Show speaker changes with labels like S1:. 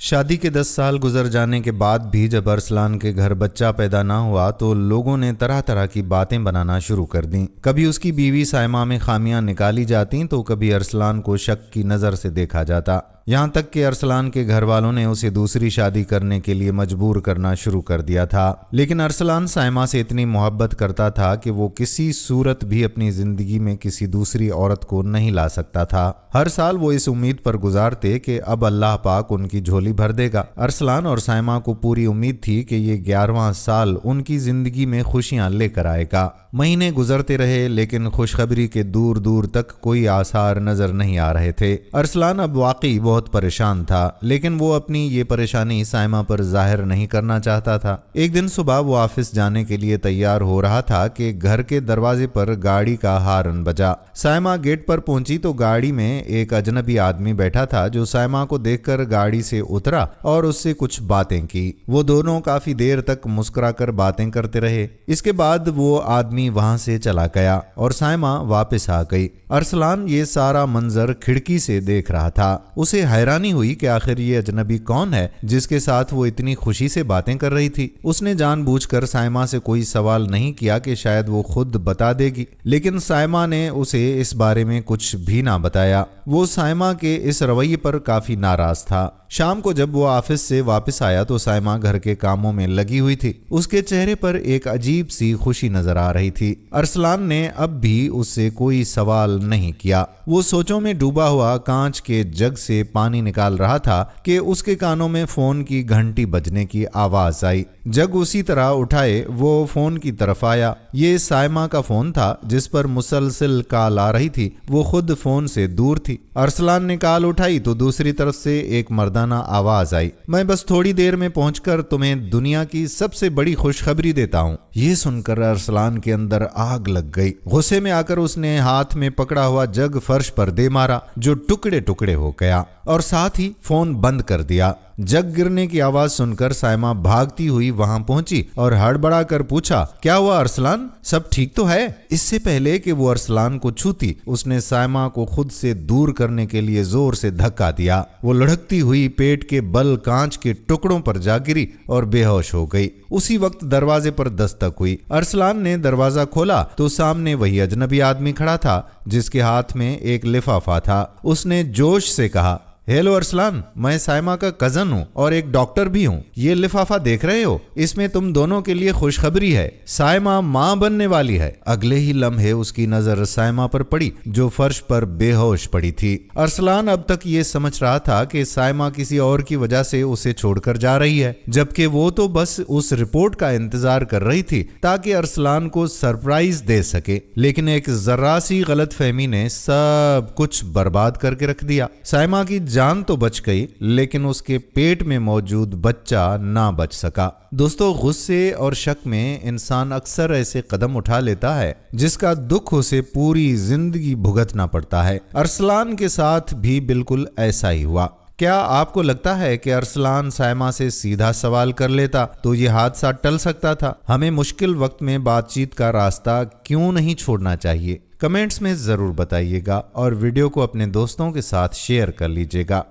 S1: شادی کے 10 سال گزر جانے کے بعد بھی جب ارسلان کے گھر بچہ پیدا نہ ہوا تو لوگوں نے طرح طرح کی باتیں بنانا شروع کر دیں۔ کبھی اس کی بیوی سائمہ میں خامیاں نکالی جاتیں تو کبھی ارسلان کو شک کی نظر سے دیکھا جاتا، یہاں تک کہ ارسلان کے گھر والوں نے اسے دوسری شادی کرنے کے لیے مجبور کرنا شروع کر دیا تھا۔ لیکن ارسلان سائمہ سے اتنی محبت کرتا تھا کہ وہ کسی صورت بھی اپنی زندگی میں کسی دوسری عورت کو نہیں لا سکتا تھا۔ ہر سال وہ اس امید پر گزارتے کہ اب اللہ پاک ان کی جھولی بھر دے گا۔ ارسلان اور سائمہ کو پوری امید تھی کہ یہ 11واں سال ان کی زندگی میں خوشیاں لے کر آئے گا۔ مہینے گزرتے رہے لیکن خوشخبری کے دور دور تک کوئی آثار نظر نہیں آ رہے تھے۔ ارسلان اب واقعی بہت پریشان تھا، لیکن وہ اپنی یہ پریشانی سائمہ پر ظاہر نہیں کرنا چاہتا تھا۔ ایک دن صبح وہ آفس جانے کے لیے تیار ہو رہا تھا کہ گھر کے دروازے پر گاڑی کا ہارن بجا۔ سائمہ گیٹ پر پہنچی تو گاڑی میں ایک اجنبی آدمی بیٹھا تھا جو سائمہ کو دیکھ کر گاڑی سے اترا اور اس سے کچھ باتیں کی۔ وہ دونوں کافی دیر تک مسکرا کر باتیں کرتے رہے۔ اس کے بعد وہ آدمی وہاں سے چلا گیا اور سائمہ واپس آ گئی۔ ارسلان یہ سارا منظر کھڑکی سے دیکھ رہا تھا۔ اسے حیرانی ہوئی کہ آخر یہ اجنبی کون ہے جس کے ساتھ وہ اتنی خوشی سے باتیں کر رہی تھی۔ اس نے جان بوجھ کر سائمہ سے کوئی سوال نہیں کیا کہ شاید وہ خود بتا دے گی، لیکن سائمہ نے اسے اس بارے میں کچھ بھی نہ بتایا۔ وہ سائمہ کے اس رویے پر کافی ناراض تھا۔ شام کو جب وہ آفس سے واپس آیا تو سائمہ گھر کے کاموں میں لگی ہوئی تھی۔ اس کے چہرے پر ایک عجیب سی خوشی نظر آ رہی تھی۔ ارسلان نے اب بھی اس سے کوئی سوال نہیں کیا۔ وہ سوچوں میں ڈوبا ہوا کانچ کے جگ سے پانی نکال رہا تھا کہ اس کے کانوں میں فون کی گھنٹی بجنے کی آواز آئی۔ جگ اسی طرح اٹھائے وہ فون کی طرف آیا۔ یہ سائمہ کا فون تھا جس پر مسلسل کال آ رہی تھی۔ وہ خود فون سے دور تھی۔ ارسلان نے کال اٹھائی تو دوسری طرف سے ایک مردانہ آواز آئی، میں بس تھوڑی دیر میں پہنچ کر تمہیں دنیا کی سب سے بڑی خوشخبری دیتا ہوں۔ یہ سن کر ارسلان کے اندر آگ لگ گئی۔ غصے میں آ کر اس نے ہاتھ میں پکڑا ہوا جگ فرش پر دے مارا جو ٹکڑے ٹکڑے ہو گیا اور ساتھ ہی فون بند کر دیا۔ جگ گرنے کی آواز سن کر سائمہ بھاگتی ہوئی وہاں پہنچی اور ہڑبڑا کر پوچھا، کیا ہوا ارسلان؟ سب ٹھیک تو ہے؟ اس سے پہلے کہ وہ ارسلان کو چھوتی، اس نے سائمہ کو خود سے دور کرنے کے لیے زور سے دھکا دیا۔ وہ لڑھکتی ہوئی پیٹ کے بل کانچ کے ٹکڑوں پر جا گری اور بے ہوش ہو گئی۔ اسی وقت دروازے پر دستک ہوئی۔ ارسلان نے دروازہ کھولا تو سامنے وہی اجنبی آدمی کھڑا تھا جس کے ہاتھ میں ایک لفافہ تھا۔ اس نے جوش سے کہا، ہیلو ارسلان، میں سائمہ کا کزن ہوں اور ایک ڈاکٹر بھی ہوں۔ یہ لفافہ دیکھ رہے ہو؟ اس میں تم دونوں کے لیے خوشخبری ہے، سائمہ ماں بننے والی ہے۔ اگلے ہی لمحے اس کی نظر سائمہ پر پڑی جو فرش پر بے ہوش پڑی تھی۔ ارسلان اب تک یہ سمجھ رہا تھا کہ سائمہ کسی اور کی وجہ سے اسے چھوڑ کر جا رہی ہے، جبکہ وہ تو بس اس رپورٹ کا انتظار کر رہی تھی تاکہ ارسلان کو سرپرائز دے سکے۔ لیکن ایک ذرا سی غلط فہمی نے سب کچھ برباد کر کے رکھ دیا۔ سائمہ کی جان تو بچ گئی لیکن اس کے پیٹ میں موجود بچہ نہ بچ سکا۔ دوستو، غصے اور شک میں انسان اکثر ایسے قدم اٹھا لیتا ہے جس کا دکھ اسے پوری زندگی بھگتنا پڑتا ہے۔ ارسلان کے ساتھ بھی بالکل ایسا ہی ہوا۔ کیا آپ کو لگتا ہے کہ ارسلان سائمہ سے سیدھا سوال کر لیتا تو یہ حادثہ ٹل سکتا تھا؟ ہمیں مشکل وقت میں بات چیت کا راستہ کیوں نہیں چھوڑنا چاہیے؟ کمنٹس میں ضرور بتائیے گا اور ویڈیو کو اپنے دوستوں کے ساتھ شیئر کر لیجیے گا۔